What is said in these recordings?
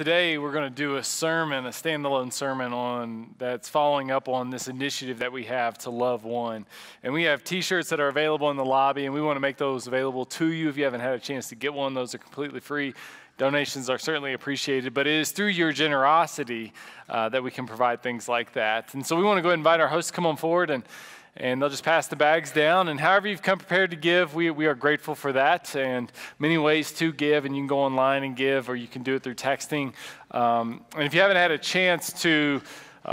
Today we're going to do a sermon, a standalone sermon that's following up on this initiative that we have to love one. And we have t-shirts that are available in the lobby, and we want to make those available to you if you haven't had a chance to get one. Those are completely free. Donations are certainly appreciated, but it is through your generosity that we can provide things like that. And so we want to go ahead and invite our hosts to come on forward, and they'll just pass the bags down. And however you've come prepared to give, we are grateful for that. And many ways to give, and you can go online and give, or you can do it through texting. And if you haven't had a chance to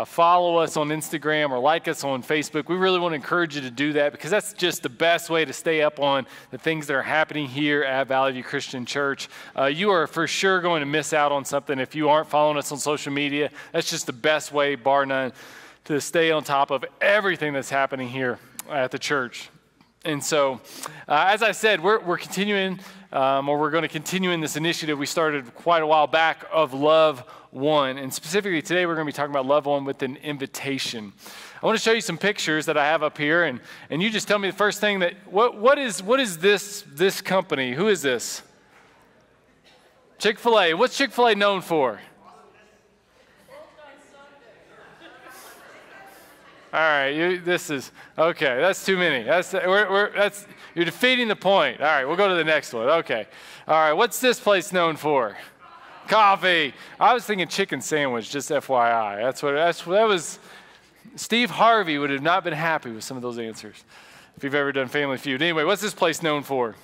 follow us on Instagram or like us on Facebook, we really want to encourage you to do that, because that's just the best way to stay up on the things that are happening here at Valley View Christian Church. You are for sure going to miss out on something if you aren't following us on social media. That's just the best way, bar none, to stay on top of everything that's happening here at the church. And so, as I said, we're continuing, or we're going to continue in this initiative we started quite a while back of Love One. And specifically today, we're going to be talking about Love One with an invitation. I want to show you some pictures that I have up here, and you just tell me the first thing that, what is this company? Who is this? Chick-fil-A. What's Chick-fil-A known for? All right, this is, okay, that's too many. You're defeating the point. All right, we'll go to the next one. Okay. All right, what's this place known for? Coffee. I was thinking chicken sandwich, just FYI. That was, Steve Harvey would have not been happy with some of those answers if you've ever done Family Feud. Anyway, what's this place known for?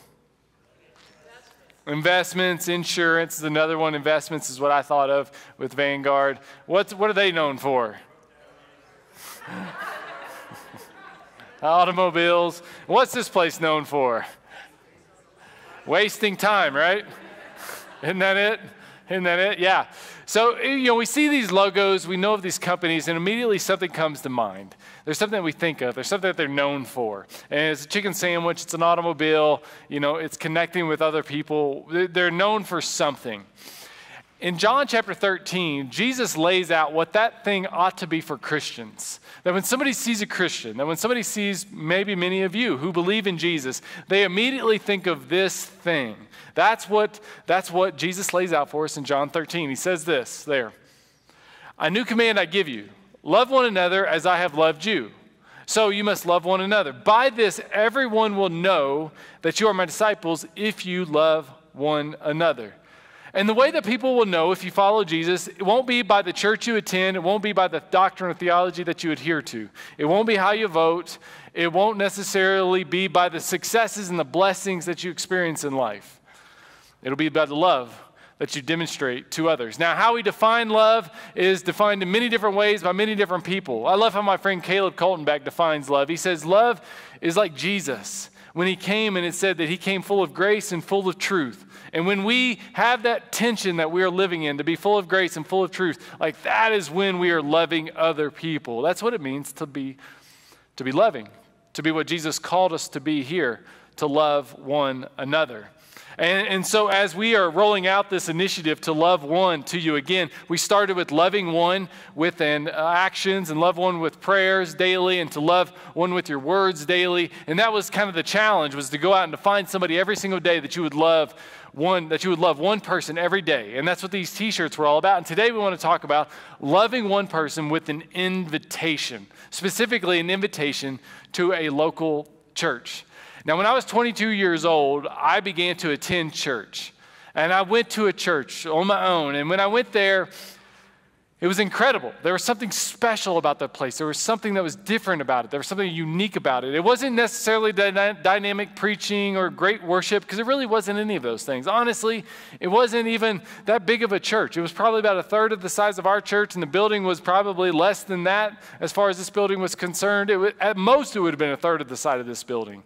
Investments, insurance is another one. Investments is what I thought of with Vanguard. What are they known for? Automobiles. What's this place known for? Wasting time, right? Isn't that it? Isn't that it? Yeah. So, we see these logos, we know of these companies, and immediately something comes to mind. There's something that we think of. There's something that they're known for. And it's a chicken sandwich, it's an automobile, it's connecting with other people. They're known for something. In John chapter 13, Jesus lays out what that thing ought to be for Christians. That when somebody sees a Christian, that when somebody sees maybe many of you who believe in Jesus, they immediately think of this thing. That's what Jesus lays out for us in John 13. He says this there. A new command I give you, love one another as I have loved you. So you must love one another. By this, everyone will know that you are my disciples if you love one another. And the way that people will know if you follow Jesus, it won't be by the church you attend. It won't be by the doctrine or theology that you adhere to. It won't be how you vote. It won't necessarily be by the successes and the blessings that you experience in life. It'll be by the love that you demonstrate to others. Now, how we define love is defined in many different ways by many different people. I love how my friend Caleb Coltonbeck defines love. He says love is like Jesus. When he came, and it said that he came full of grace and full of truth. And when we have that tension that we are living in, to be full of grace and full of truth, like that is when we are loving other people. That's what it means to be loving, to be what Jesus called us to be here, to love one another. And so as we are rolling out this initiative to love one to you again, we started with loving one with actions, and love one with prayers daily, and to love one with your words daily. And that was kind of the challenge, was to go out and to find somebody every single day that you would love one person every day. And that's what these t-shirts were all about. And today we want to talk about loving one person with an invitation, specifically an invitation to a local church. Now, when I was 22 years old, I began to attend church. And I went to a church on my own. And when I went there, it was incredible. There was something special about that place. There was something that was different about it. There was something unique about it. It wasn't necessarily dynamic preaching or great worship, because it really wasn't any of those things. Honestly, it wasn't even that big of a church. It was probably about a third of the size of our church, and the building was probably less than that as far as this building was concerned. At most, it would have been a third of the size of this building.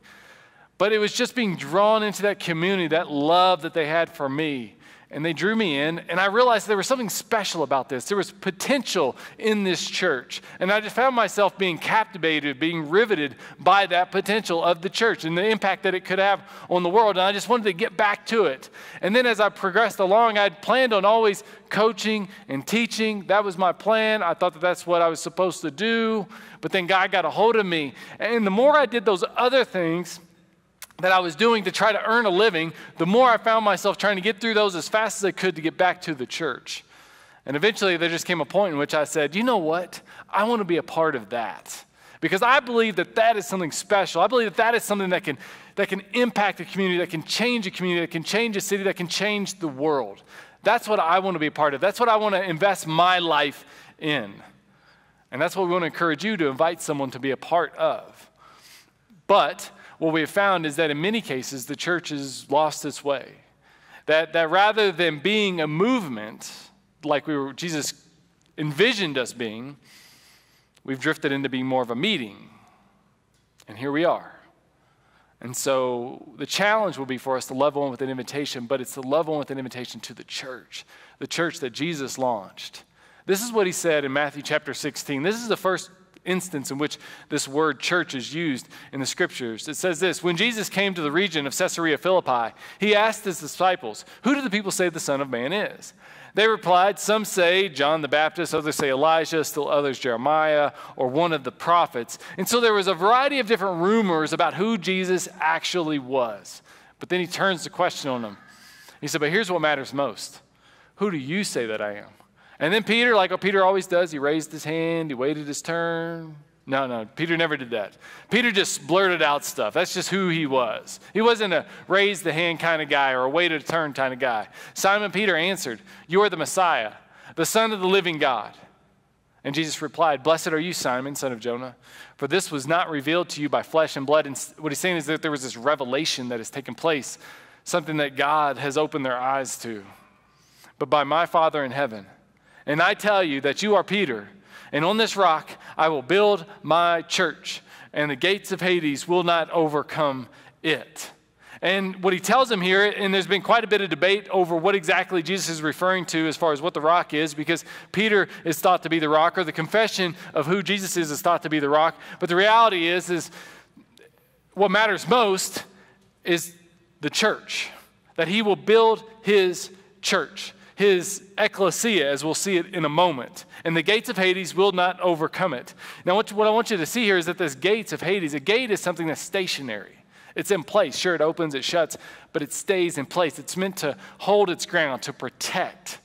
But it was just being drawn into that community, that love that they had for me. And they drew me in, and I realized there was something special about this. There was potential in this church. And I just found myself being captivated, being riveted by that potential of the church and the impact that it could have on the world. And I just wanted to get back to it. And then as I progressed along, I'd planned on always coaching and teaching. That was my plan. I thought that that's what I was supposed to do. But then God got a hold of me. And the more I did those other things that I was doing to try to earn a living, the more I found myself trying to get through those as fast as I could to get back to the church. And eventually there just came a point in which I said, you know what? I want to be a part of that. Because I believe that that is something special. I believe that that is something that can impact a community, that can change a community, that can change a city, that can change the world. That's what I want to be a part of. That's what I want to invest my life in. And that's what we want to encourage you to invite someone to be a part of. But what we have found is that in many cases, the church has lost its way. That rather than being a movement, like Jesus envisioned us being, we've drifted into being more of a meeting. And here we are. And so the challenge will be for us to love one with an invitation, but it's to love one with an invitation to the church that Jesus launched. This is what he said in Matthew chapter 16. This is the first instance in which this word church is used in the scriptures. It says this: when Jesus came to the region of Caesarea Philippi, he asked his disciples, "Who do the people say the Son of Man is?" They replied, "Some say John the Baptist, others say Elijah, still others Jeremiah, or one of the prophets." And so there was a variety of different rumors about who Jesus actually was. But then he turns the question on them. He said, "But here's what matters most. Who do you say that I am?" And then Peter, like what Peter always does, he raised his hand, he waited his turn. No, Peter never did that. Peter just blurted out stuff. That's just who he was. He wasn't a raise the hand kind of guy or a wait a turn kind of guy. Simon Peter answered, "You are the Messiah, the Son of the living God." And Jesus replied, "Blessed are you, Simon, son of Jonah, for this was not revealed to you by flesh and blood." And what he's saying is that there was this revelation that has taken place, something that God has opened their eyes to, but by my Father in heaven. And I tell you that you are Peter, and on this rock I will build my church, and the gates of Hades will not overcome it. And what he tells them here, and there's been quite a bit of debate over what exactly Jesus is referring to as far as what the rock is, because Peter is thought to be the rock, or the confession of who Jesus is thought to be the rock. But the reality is what matters most is the church, that he will build his church, his ecclesia, as we'll see it in a moment. And the gates of Hades will not overcome it. Now, what I want you to see here is that this gates of Hades, a gate is something that's stationary. It's in place. Sure, it opens, it shuts, but it stays in place. It's meant to hold its ground, to protect.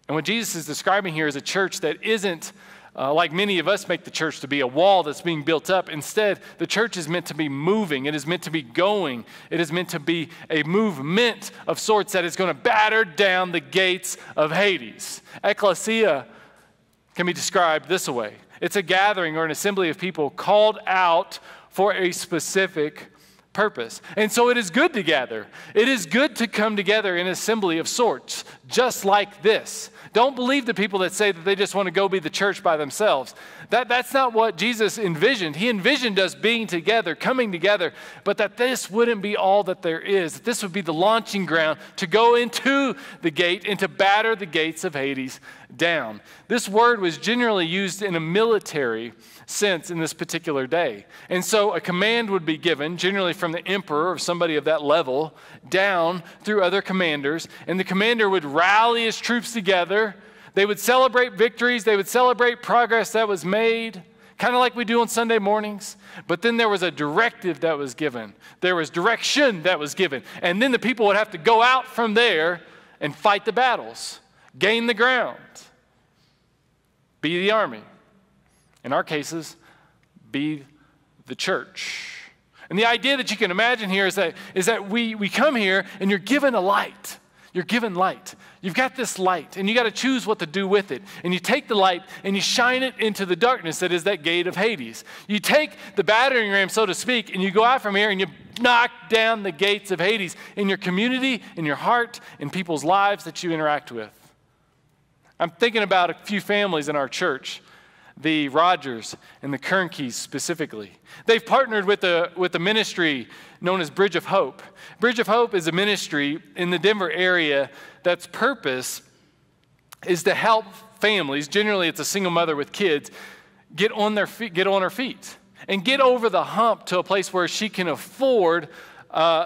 And what Jesus is describing here is a church that isn't like many of us make the church to be, a wall that's being built up. Instead, the church is meant to be moving. It is meant to be going. It is meant to be a movement of sorts that is going to batter down the gates of Hades. Ecclesia can be described this way. It's a gathering or an assembly of people called out for a specific purpose. And so it is good to gather. It is good to come together in an assembly of sorts, just like this. Don't believe the people that say that they just want to go be the church by themselves. That's not what Jesus envisioned. He envisioned us being together, coming together, but that this wouldn't be all that there is. That this would be the launching ground to go into the gate and to batter the gates of Hades down. This word was generally used in a military sense in this particular day. And so a command would be given, generally from the emperor or somebody of that level, down through other commanders, and the commander would rally his troops together. They would celebrate victories. They would celebrate progress that was made, kind of like we do on Sunday mornings. But then there was a directive that was given. There was direction that was given. And then the people would have to go out from there and fight the battles, gain the ground, be the army. In our cases, be the church. And the idea that you can imagine here is that we come here and you're given a light. You're given light. You've got this light, and you got to choose what to do with it. And you take the light and you shine it into the darkness that is that gate of Hades. You take the battering ram, so to speak, and you go out from here and you knock down the gates of Hades in your community, in your heart, in people's lives that you interact with. I'm thinking about a few families in our church, the Rogers and the Kernkeys specifically. They've partnered with a ministry known as Bridge of Hope. Bridge of Hope is a ministry in the Denver area that's purpose is to help families, generally it's a single mother with kids, get on her feet and get over the hump to a place where she can afford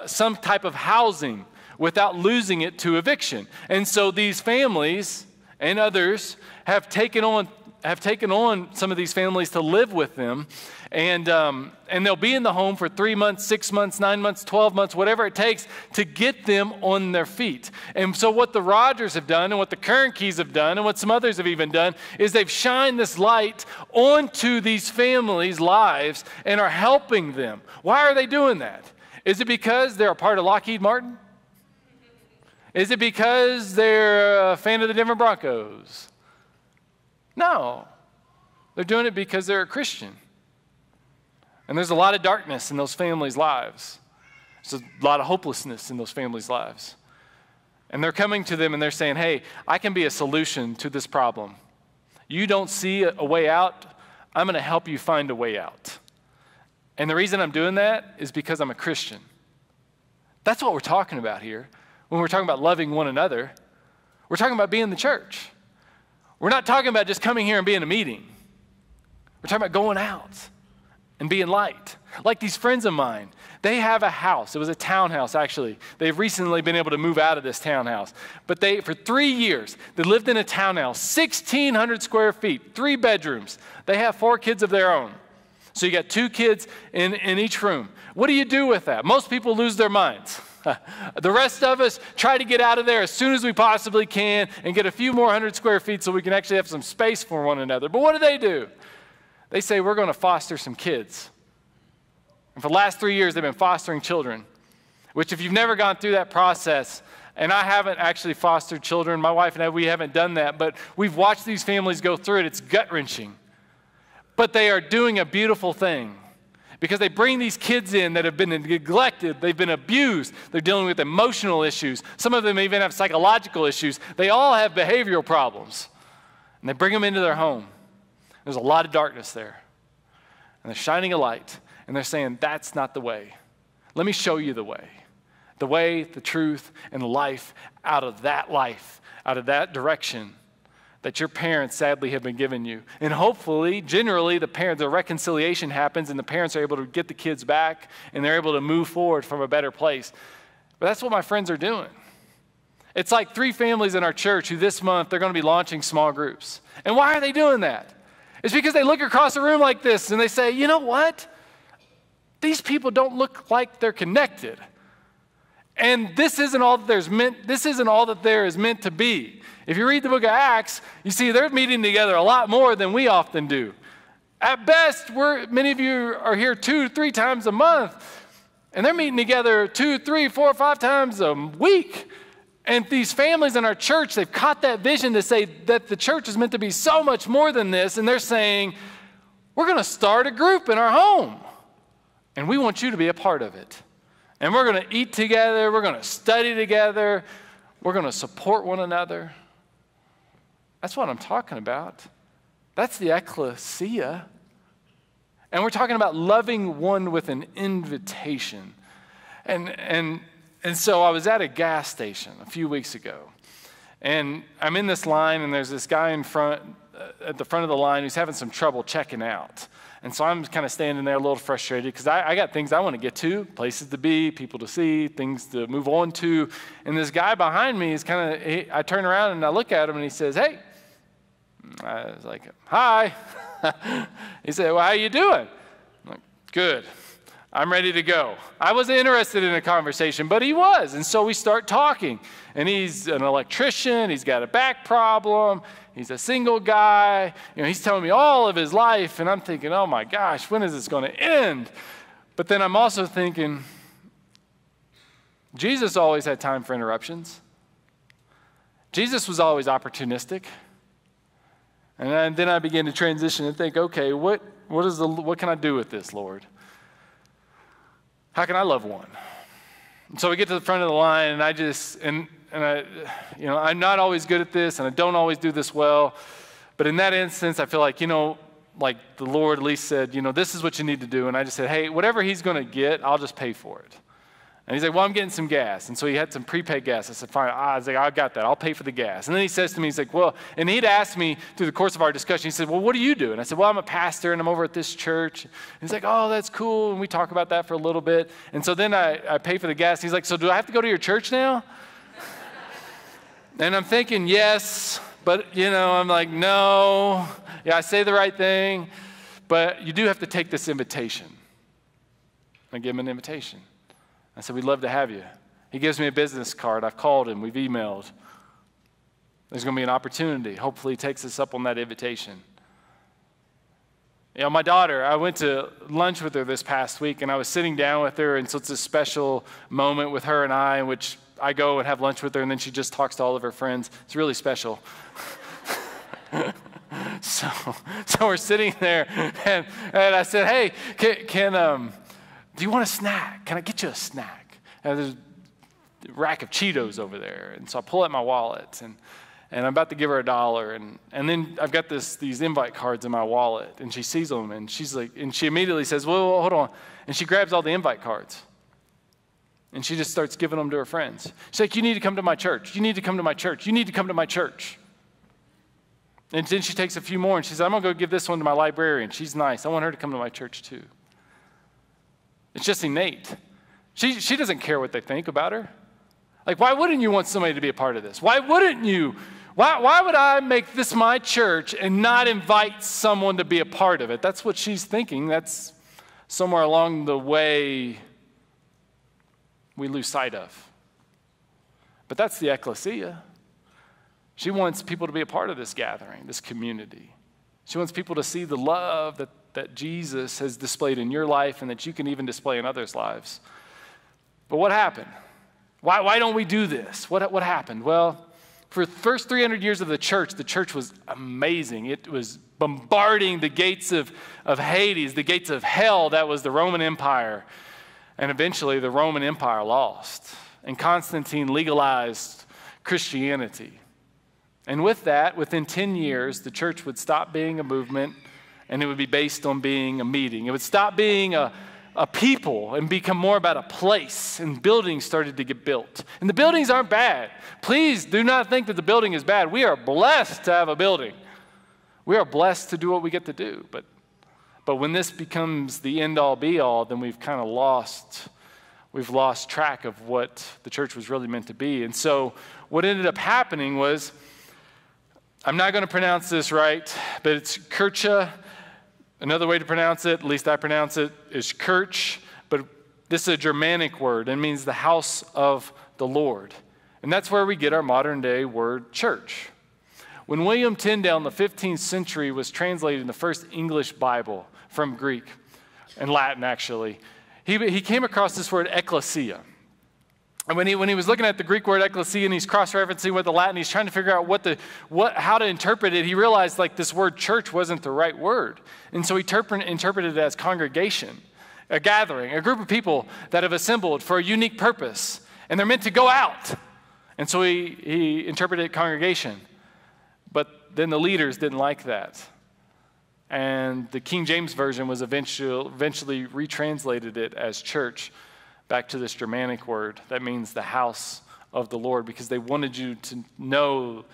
some type of housing without losing it to eviction. And so these families and others have taken on have taken on some of these families to live with them. And they'll be in the home for 3 months, 6 months, 9 months, 12 months, whatever it takes to get them on their feet. And so what the Rogers have done and what the Kernkeys have done and what some others have even done is they've shined this light onto these families' lives and are helping them. Why are they doing that? Is it because they're a part of Lockheed Martin? Is it because they're a fan of the Denver Broncos? No. They're doing it because they're a Christian. And there's a lot of darkness in those families' lives. There's a lot of hopelessness in those families' lives. And they're coming to them and they're saying, hey, I can be a solution to this problem. You don't see a way out, I'm going to help you find a way out. And the reason I'm doing that is because I'm a Christian. That's what we're talking about here. When we're talking about loving one another, we're talking about being the church. We're not talking about just coming here and being a meeting. We're talking about going out and being light. Like these friends of mine, they have a house. It was a townhouse, actually. They've recently been able to move out of this townhouse. But for 3 years, they lived in a townhouse, 1,600 square feet, 3 bedrooms. They have 4 kids of their own. So you got 2 kids in each room. What do you do with that? Most people lose their minds. The rest of us try to get out of there as soon as we possibly can and get a few more 100 square feet so we can actually have some space for one another. But what do? They say, we're going to foster some kids. And for the last 3 years, they've been fostering children, which if you've never gone through that process, and I haven't actually fostered children, my wife and I, we haven't done that, but we've watched these families go through it. It's gut-wrenching. But they are doing a beautiful thing. Because they bring these kids in that have been neglected, they've been abused, they're dealing with emotional issues. Some of them even have psychological issues. They all have behavioral problems. And they bring them into their home. There's a lot of darkness there. And they're shining a light, and they're saying, that's not the way. Let me show you the way. The way, the truth, and the life, out of that direction that your parents sadly have been giving you. And hopefully, generally, the reconciliation happens and the parents are able to get the kids back and they're able to move forward from a better place. But that's what my friends are doing. It's like 3 families in our church who this month, they're going to be launching small groups. And why are they doing that? It's because they look across the room like this and they say, you know what? These people don't look like they're connected. And this isn't all that there is meant to be. If you read the book of Acts, you see they're meeting together a lot more than we often do. At best, many of you are here 2-3 times a month, and they're meeting together 2, 3, 4, 5 times a week. And these families in our church, they've caught that vision to say that the church is meant to be so much more than this, and they're saying, we're going to start a group in our home, and we want you to be a part of it. And we're going to eat together, we're going to study together, we're going to support one another. That's what I'm talking about. That's the ecclesia. And we're talking about loving one with an invitation. And so I was at a gas station a few weeks ago. And I'm in this line, and there's this guy in front, at the front of the line who's having some trouble checking out. And so I'm kind of standing there a little frustrated because I got things I want to get to, places to be, people to see, things to move on to. And this guy behind me is I turn around and I look at him and he says, hey. I was like, hi. He said, well, how you doing? I'm like, good. I'm ready to go. I wasn't interested in a conversation, but he was. And so we start talking. And he's an electrician. He's got a back problem. He's a single guy. He's telling me all of his life. And I'm thinking, oh my gosh, when is this going to end? But then I'm also thinking, Jesus always had time for interruptions. Jesus was always opportunistic. And then I began to transition and think, okay, what can I do with this, Lord? How can I love one? And so we get to the front of the line, and I'm not always good at this, and I don't always do this well. But in that instance, I feel like, like the Lord at least said, this is what you need to do. And I just said, hey, whatever he's going to get, I'll just pay for it. And he's like, well, I'm getting some gas. And so he had some prepaid gas. I said, fine. I was like, I got that. I'll pay for the gas. And then he says to me, he's like, well, and he'd asked me through the course of our discussion, he said, well, what do you do? And I said, well, I'm a pastor, and I'm over at this church. And he's like, oh, that's cool. And we talk about that for a little bit. And so then I pay for the gas. He's like, so do I have to go to your church now? And I'm thinking, yes, But, I'm like, no. Yeah, I say the right thing. But you do have to take this invitation. I give him an invitation. I said, we'd love to have you. He gives me a business card. I've called him. We've emailed. There's going to be an opportunity. Hopefully he takes us up on that invitation. My daughter, I went to lunch with her this past week, and I was sitting down with her, and so it's a special moment with her and I in which I go and have lunch with her, and then she just talks to all of her friends. It's really special. So we're sitting there, and I said, hey, do you want a snack? Can I get you a snack? And there's a rack of Cheetos over there. And so I pull out my wallet, and I'm about to give her $1. And then I've got these invite cards in my wallet, and she sees them, and she's like, and she immediately says, well, hold on. And she grabs all the invite cards. And she just starts giving them to her friends. She's like, you need to come to my church. You need to come to my church. You need to come to my church. And then she takes a few more, and she says, I'm going to go give this one to my librarian. She's nice. I want her to come to my church too. It's just innate. She doesn't care what they think about her. Like, why wouldn't you want somebody to be a part of this? Why wouldn't you? Why would I make this my church and not invite someone to be a part of it? That's what she's thinking. That's somewhere along the way we lose sight of. But that's the ecclesia. She wants people to be a part of this gathering, this community. She wants people to see the love that Jesus has displayed in your life and that you can even display in others' lives. But what happened? Why don't we do this? What happened? Well, for the first 300 years of the church was amazing. It was bombarding the gates of Hades, the gates of hell. That was the Roman Empire. And eventually the Roman Empire lost. And Constantine legalized Christianity. And with that, within 10 years, the church would stop being a movement, and it would be based on being a meeting. It would stop being a people and become more about a place, and buildings started to get built. And the buildings aren't bad. Please do not think that the building is bad. We are blessed to have a building. We are blessed to do what we get to do. But when this becomes the end-all, be-all, then we've kind of lost track of what the church was really meant to be. And so what ended up happening was, I'm not going to pronounce this right, but it's Kirche. Another way to pronounce it, at least I pronounce it, is Kirch, but this is a Germanic word. It means the house of the Lord. And that's where we get our modern day word church. When William Tyndale in the 15th century was translating the first English Bible from Greek and Latin, actually, he came across this word ecclesia. And when he was looking at the Greek word ecclesia and he's cross-referencing with the Latin, he's trying to figure out how to interpret it. He realized like this word church wasn't the right word. And so he interpreted it as congregation, a gathering, a group of people that have assembled for a unique purpose. And they're meant to go out. And so he interpreted it congregation. But then the leaders didn't like that. And the King James Version was eventually retranslated it as church, back to this Germanic word that means the house of the Lord, because they wanted you to know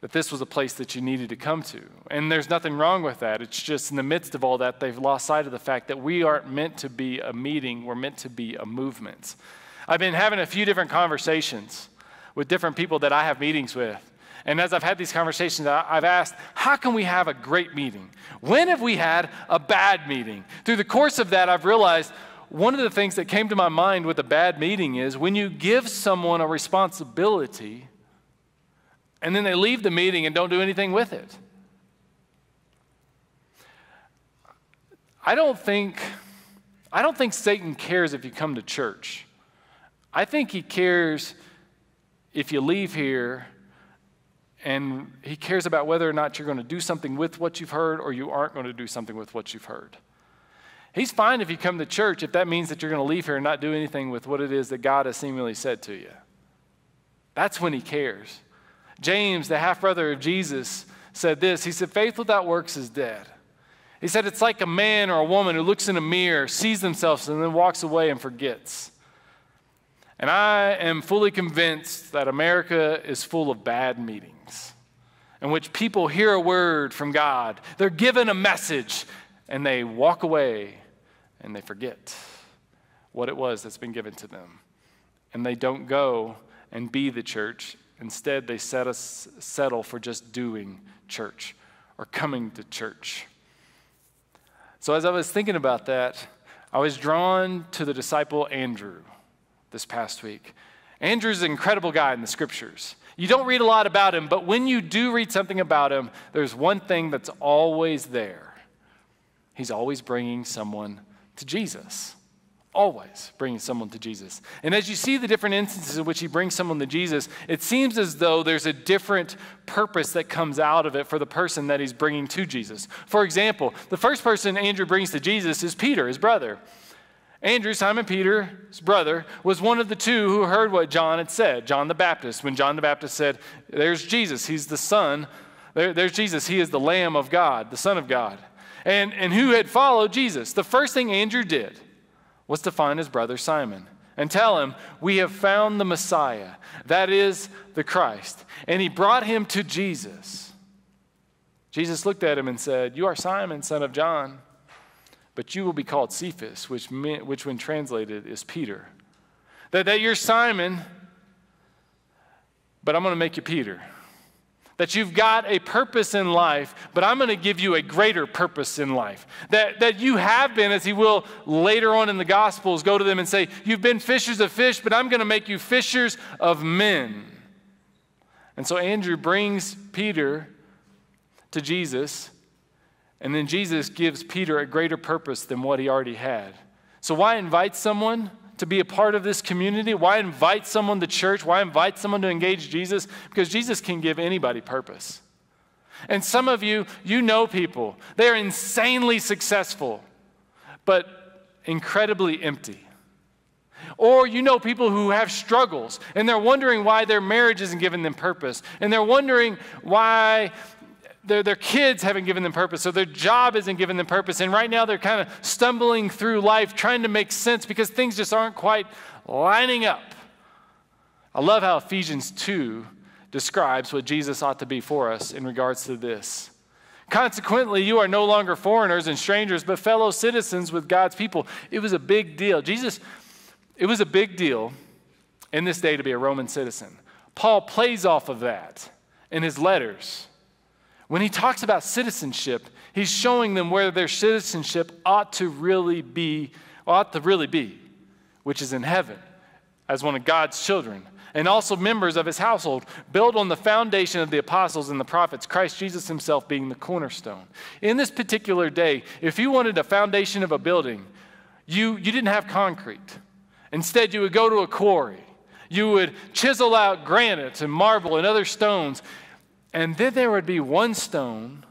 that this was a place that you needed to come to. And there's nothing wrong with that. It's just in the midst of all that, they've lost sight of the fact that we aren't meant to be a meeting. We're meant to be a movement. I've been having a few different conversations with different people that I have meetings with. And as I've had these conversations, I've asked, how can we have a great meeting? When have we had a bad meeting? Through the course of that, I've realized one of the things that came to my mind with a bad meeting is when you give someone a responsibility and then they leave the meeting and don't do anything with it. I don't think Satan cares if you come to church. I think he cares if you leave here, and he cares about whether or not you're going to do something with what you've heard or you aren't going to do something with what you've heard. He's fine if you come to church if that means that you're going to leave here and not do anything with what it is that God has seemingly said to you. That's when he cares. James, the half-brother of Jesus, said this. He said, faith without works is dead. He said, it's like a man or a woman who looks in a mirror, sees themselves, and then walks away and forgets. And I am fully convinced that America is full of bad meetings in which people hear a word from God, they're given a message, and they walk away and they forget what it was that's been given to them. And they don't go and be the church Instead, they settle for just doing church or coming to church. So as I was thinking about that, I was drawn to the disciple Andrew this past week. Andrew's an incredible guy in the scriptures. You don't read a lot about him, but when you do read something about him, there's one thing that's always there. He's always bringing someone to Jesus. Always bringing someone to Jesus. And as you see the different instances in which he brings someone to Jesus, it seems as though there's a different purpose that comes out of it for the person that he's bringing to Jesus. For example, the first person Andrew brings to Jesus is Peter, his brother. Andrew, Simon Peter's brother, was one of the two who heard what John had said, John the Baptist. When John the Baptist said, there's Jesus, he's the Son. There's Jesus, he is the Lamb of God, the Son of God. And who had followed Jesus. The first thing Andrew did was to find his brother Simon and tell him, we have found the Messiah, that is the Christ. And he brought him to Jesus. Jesus looked at him and said, you are Simon, son of John, but you will be called Cephas, which when translated is Peter. That you're Simon, but I'm going to make you Peter. That you've got a purpose in life, but I'm going to give you a greater purpose in life. That you have been, as he will later on in the Gospels, go to them and say, you've been fishers of fish, but I'm going to make you fishers of men. And so Andrew brings Peter to Jesus, and then Jesus gives Peter a greater purpose than what he already had. So why invite someone to be a part of this community? Why invite someone to church? Why invite someone to engage Jesus? Because Jesus can give anybody purpose. And some of you, you know people. They're insanely successful, but incredibly empty. Or you know people who have struggles, and they're wondering why their marriage isn't giving them purpose. And they're wondering why their kids haven't given them purpose, or their job isn't giving them purpose. And right now they're kind of stumbling through life trying to make sense because things just aren't quite lining up. I love how Ephesians 2 describes what Jesus ought to be for us in regards to this. Consequently, you are no longer foreigners and strangers, but fellow citizens with God's people. It was a big deal. It was a big deal in this day to be a Roman citizen. Paul plays off of that in his letters. When he talks about citizenship, he's showing them where their citizenship ought to really be, which is in heaven, as one of God's children, and also members of his household, built on the foundation of the apostles and the prophets, Christ Jesus himself being the cornerstone. In this particular day, if you wanted a foundation of a building, you didn't have concrete. Instead, you would go to a quarry. You would chisel out granite and marble and other stones. And then there would be one stone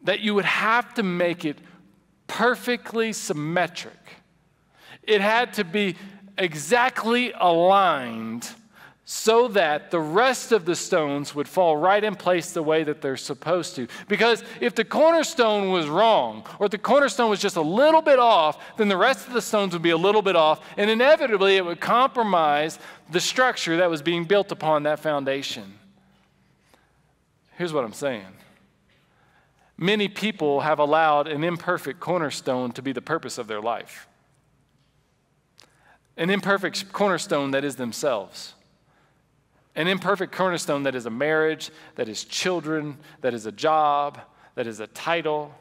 that you would have to make it perfectly symmetric. It had to be exactly aligned so that the rest of the stones would fall right in place the way that they're supposed to. Because if the cornerstone was wrong, or if the cornerstone was just a little bit off, then the rest of the stones would be a little bit off, and inevitably it would compromise the structure that was being built upon that foundation. Here's what I'm saying. Many people have allowed an imperfect cornerstone to be the purpose of their life. An imperfect cornerstone that is themselves. An imperfect cornerstone that is a marriage, that is children, that is a job, that is a title.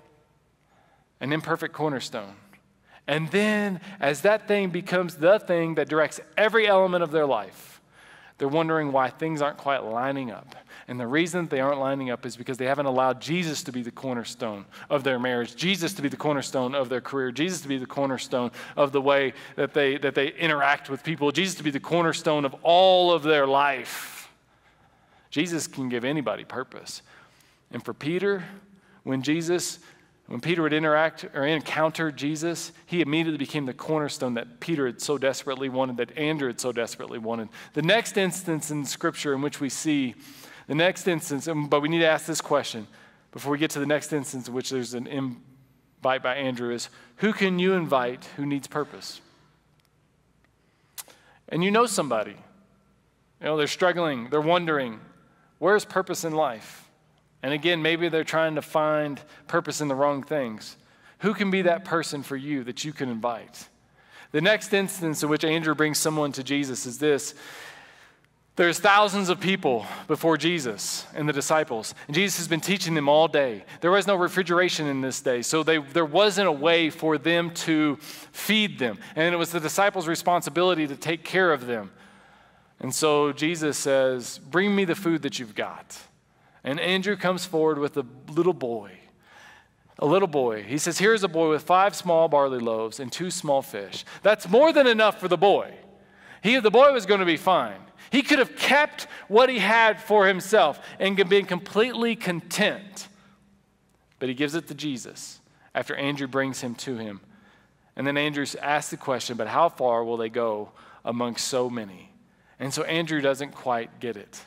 An imperfect cornerstone. And then, as that thing becomes the thing that directs every element of their life, they're wondering why things aren't quite lining up. And the reason they aren't lining up is because they haven't allowed Jesus to be the cornerstone of their marriage, Jesus to be the cornerstone of their career, Jesus to be the cornerstone of the way that they interact with people, Jesus to be the cornerstone of all of their life. Jesus can give anybody purpose. And for Peter, when Peter would interact or encounter Jesus, he immediately became the cornerstone that Peter had so desperately wanted, that Andrew had so desperately wanted. The next instance in Scripture in which we see, but we need to ask this question before we get to the next instance in which there's an invite by Andrew, is who can you invite who needs purpose? And you know somebody. They're struggling, they're wondering, where's purpose in life? And again, maybe they're trying to find purpose in the wrong things. Who can be that person for you that you can invite? The next instance in which Andrew brings someone to Jesus is this. There's thousands of people before Jesus and the disciples. And Jesus has been teaching them all day. There was no refrigeration in this day, so there wasn't a way for them to feed them. And it was the disciples' responsibility to take care of them. And so Jesus says, bring me the food that you've got. And Andrew comes forward with a little boy. A little boy. He says, here's a boy with 5 small barley loaves and 2 small fish. That's more than enough for the boy. The boy was going to be fine. He could have kept what he had for himself and been completely content. But he gives it to Jesus after Andrew brings him to him. And then Andrew asks the question, but how far will they go among so many? And so Andrew doesn't quite get it.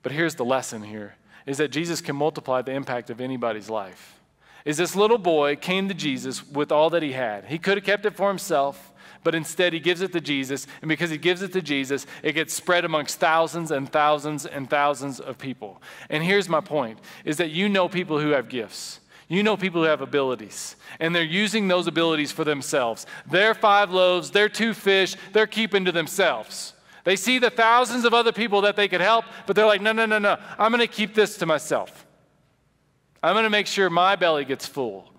But here's the lesson here, is that Jesus can multiply the impact of anybody's life. Is this little boy came to Jesus with all that he had. He could have kept it for himself, but instead he gives it to Jesus, and because he gives it to Jesus, it gets spread amongst thousands and thousands and thousands of people. And here's my point, is that you know people who have gifts. You know people who have abilities, and they're using those abilities for themselves. Their 5 loaves, their 2 fish, they're keeping to themselves. They see the thousands of other people that they could help, but they're like, no, I'm going to keep this to myself. I'm going to make sure my belly gets full.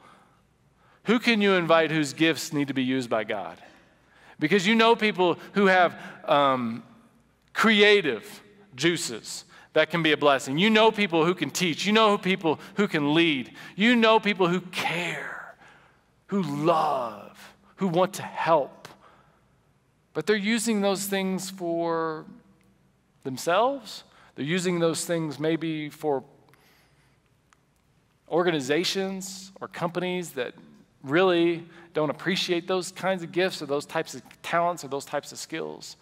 Who can you invite whose gifts need to be used by God? Because you know people who have creative juices that can be a blessing. You know people who can teach. You know people who can lead. You know people who care, who love, who want to help. But they're using those things for themselves. They're using those things maybe for organizations or companies that really don't appreciate those kinds of gifts or those types of talents or those types of skills.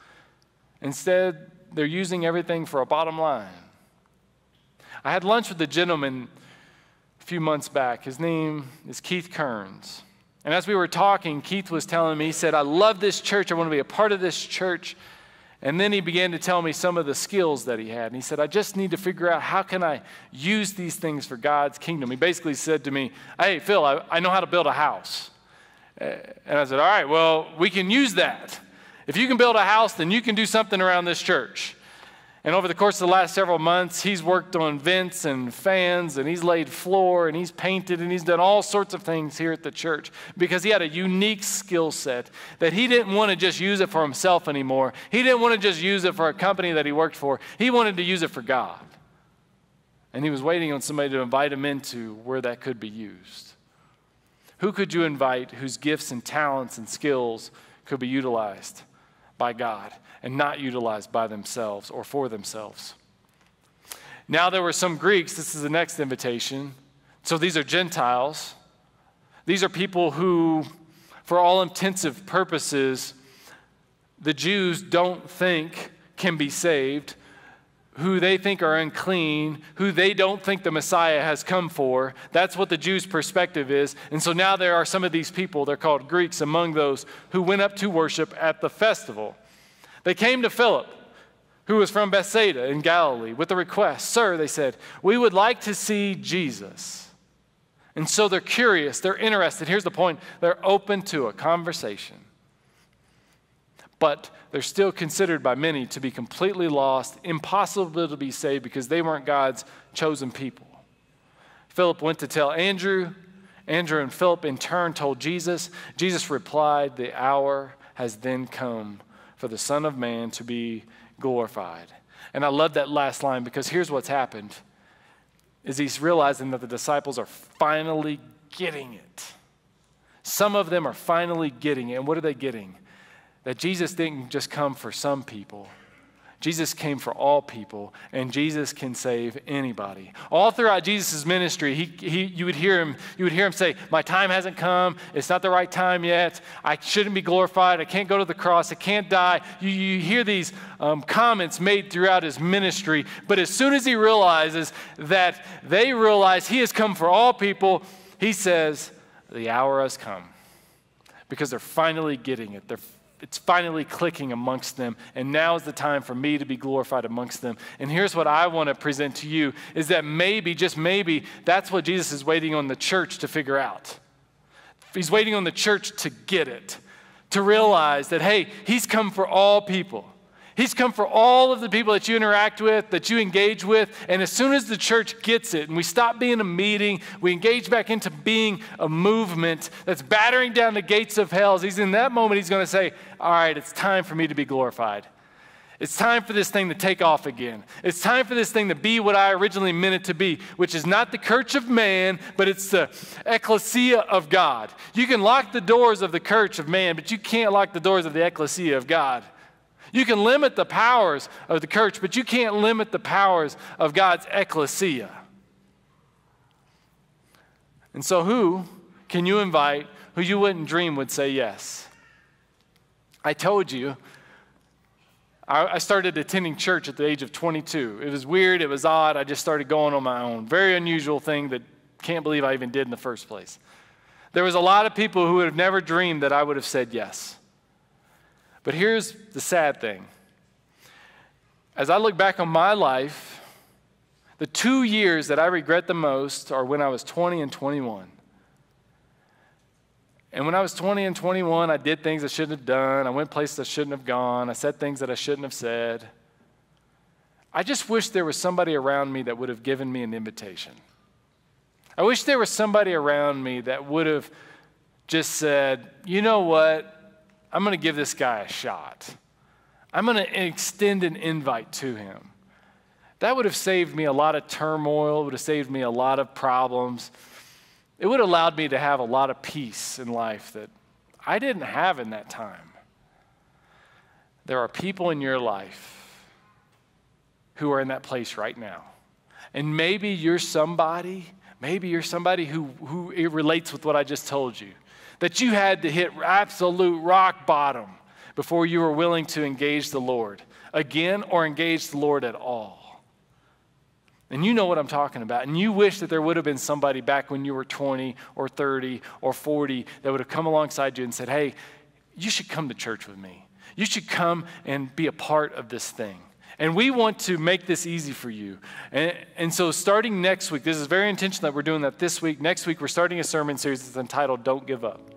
Instead, they're using everything for a bottom line. I had lunch with a gentleman a few months back. His name is Keith Kearns. And as we were talking, Keith was telling me, he said, I love this church. I want to be a part of this church. And then he began to tell me some of the skills that he had. And he said, I just need to figure out how can I use these things for God's kingdom. He basically said to me, hey, Phil, I know how to build a house. And I said, all right, well, we can use that. If you can build a house, then you can do something around this church. And over the course of the last several months, he's worked on vents and fans, and he's laid floor, and he's painted, and he's done all sorts of things here at the church because he had a unique skill set that he didn't want to just use it for himself anymore. He didn't want to just use it for a company that he worked for. He wanted to use it for God. And he was waiting on somebody to invite him into where that could be used. Who could you invite whose gifts and talents and skills could be utilized by God and not utilized by themselves or for themselves? Now there were some Greeks. This is the next invitation. So these are Gentiles. These are people who, for all intensive purposes, the Jews don't think can be saved, who they think are unclean, who they don't think the Messiah has come for. That's what the Jews' perspective is. And so now there are some of these people, they're called Greeks, among those who went up to worship at the festival. They came to Philip, who was from Bethsaida in Galilee, with a request. Sir, they said, we would like to see Jesus. And so they're curious, they're interested. Here's the point, they're open to a conversation. But they're still considered by many to be completely lost, impossible to be saved because they weren't God's chosen people. Philip went to tell Andrew. Andrew and Philip in turn told Jesus. Jesus replied, the hour has then come for the Son of Man to be glorified. And I love that last line because here's what's happened, is he's realizing that the disciples are finally getting it. Some of them are finally getting it. And what are they getting? That Jesus didn't just come for some people. Jesus came for all people, and Jesus can save anybody. All throughout Jesus' ministry, you would hear him say, my time hasn't come. It's not the right time yet. I shouldn't be glorified. I can't go to the cross. I can't die. You hear these comments made throughout his ministry, but as soon as he realizes that they realize he has come for all people, he says, the hour has come. Because they're finally getting it. It's finally clicking amongst them, and now is the time for me to be glorified amongst them. And here's what I want to present to you, is that maybe, just maybe, that's what Jesus is waiting on the church to figure out. He's waiting on the church to get it, to realize that, hey, he's come for all people. He's come for all of the people that you interact with, that you engage with. And as soon as the church gets it and we stop being a meeting, we engage back into being a movement that's battering down the gates of hell. He's in that moment, he's going to say, all right, it's time for me to be glorified. It's time for this thing to take off again. It's time for this thing to be what I originally meant it to be, which is not the church of man, but it's the ecclesia of God. You can lock the doors of the church of man, but you can't lock the doors of the ecclesia of God. You can limit the powers of the church, but you can't limit the powers of God's ecclesia. And so who can you invite who you wouldn't dream would say yes? I told you, I started attending church at the age of 22. It was weird, it was odd, I just started going on my own. Very unusual thing that can't believe I even did in the first place. There was a lot of people who would have never dreamed that I would have said yes. But here's the sad thing. As I look back on my life, the 2 years that I regret the most are when I was 20 and 21. And when I was 20 and 21, I did things I shouldn't have done. I went places I shouldn't have gone. I said things that I shouldn't have said. I just wish there was somebody around me that would have given me an invitation. I wish there was somebody around me that would have just said, you know what? I'm going to give this guy a shot. I'm going to extend an invite to him. That would have saved me a lot of turmoil. It would have saved me a lot of problems. It would have allowed me to have a lot of peace in life that I didn't have in that time. There are people in your life who are in that place right now. And maybe you're somebody who it relates with what I just told you. That you had to hit absolute rock bottom before you were willing to engage the Lord again or engage the Lord at all. And you know what I'm talking about. And you wish that there would have been somebody back when you were 20 or 30 or 40 that would have come alongside you and said, hey, you should come to church with me. You should come and be a part of this thing. And we want to make this easy for you. And so starting next week, this is very intentional that we're doing that this week. Next week, we're starting a sermon series that's entitled, Don't Give Up.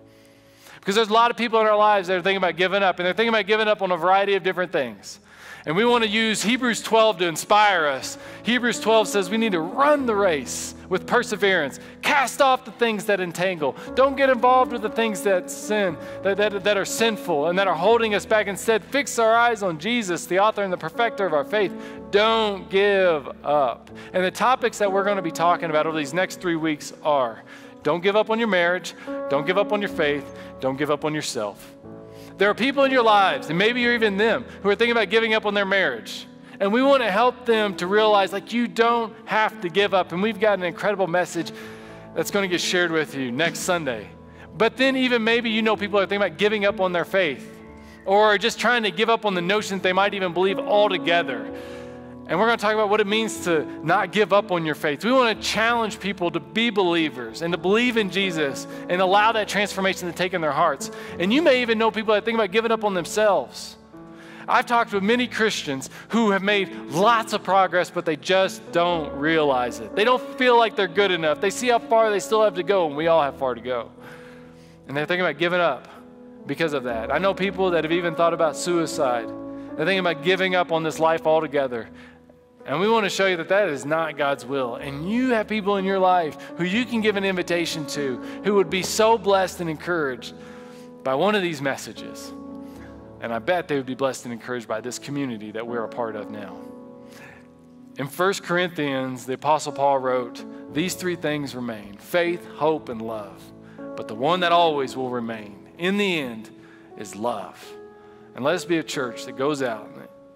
Because there's a lot of people in our lives that are thinking about giving up, and they're thinking about giving up on a variety of different things. And we want to use Hebrews 12 to inspire us. Hebrews 12 says we need to run the race with perseverance. Cast off the things that entangle. Don't get involved with the things that sin, that are sinful and that are holding us back. Instead, fix our eyes on Jesus, the author and the perfecter of our faith. Don't give up. And the topics that we're going to be talking about over these next 3 weeks are, don't give up on your marriage. Don't give up on your faith. Don't give up on yourself. There are people in your lives, and maybe you're even them, who are thinking about giving up on their marriage. And we want to help them to realize, like, you don't have to give up. And we've got an incredible message that's going to get shared with you next Sunday. But then even maybe you know people are thinking about giving up on their faith or just trying to give up on the notion that they might even believe altogether. And we're going to talk about what it means to not give up on your faith. We want to challenge people to be believers and to believe in Jesus and allow that transformation to take in their hearts. And you may even know people that think about giving up on themselves. I've talked with many Christians who have made lots of progress, but they just don't realize it. They don't feel like they're good enough. They see how far they still have to go, and we all have far to go. And they're thinking about giving up because of that. I know people that have even thought about suicide. They're thinking about giving up on this life altogether. And we want to show you that that is not God's will. And you have people in your life who you can give an invitation to who would be so blessed and encouraged by one of these messages. And I bet they would be blessed and encouraged by this community that we're a part of now. In 1 Corinthians, the Apostle Paul wrote, these 3 things remain, faith, hope, and love. But the one that always will remain in the end is love. And let us be a church that goes out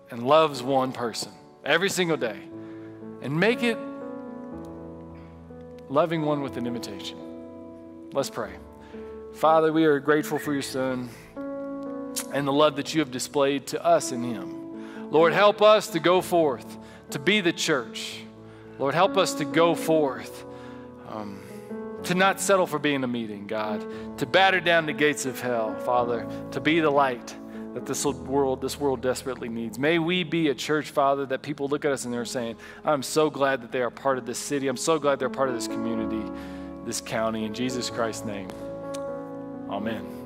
and loves one person every single day, and make it loving one with an invitation. Let's pray. Father, we are grateful for your Son and the love that you have displayed to us in him. Lord, help us to go forth, to be the church. Lord, help us to go forth, to not settle for being a meeting, God, to batter down the gates of hell, Father, to be the light that this world desperately needs. May we be a church, Father, that people look at us and they're saying, I'm so glad that they are part of this city. I'm so glad they're part of this community, this county. In Jesus Christ's name, amen.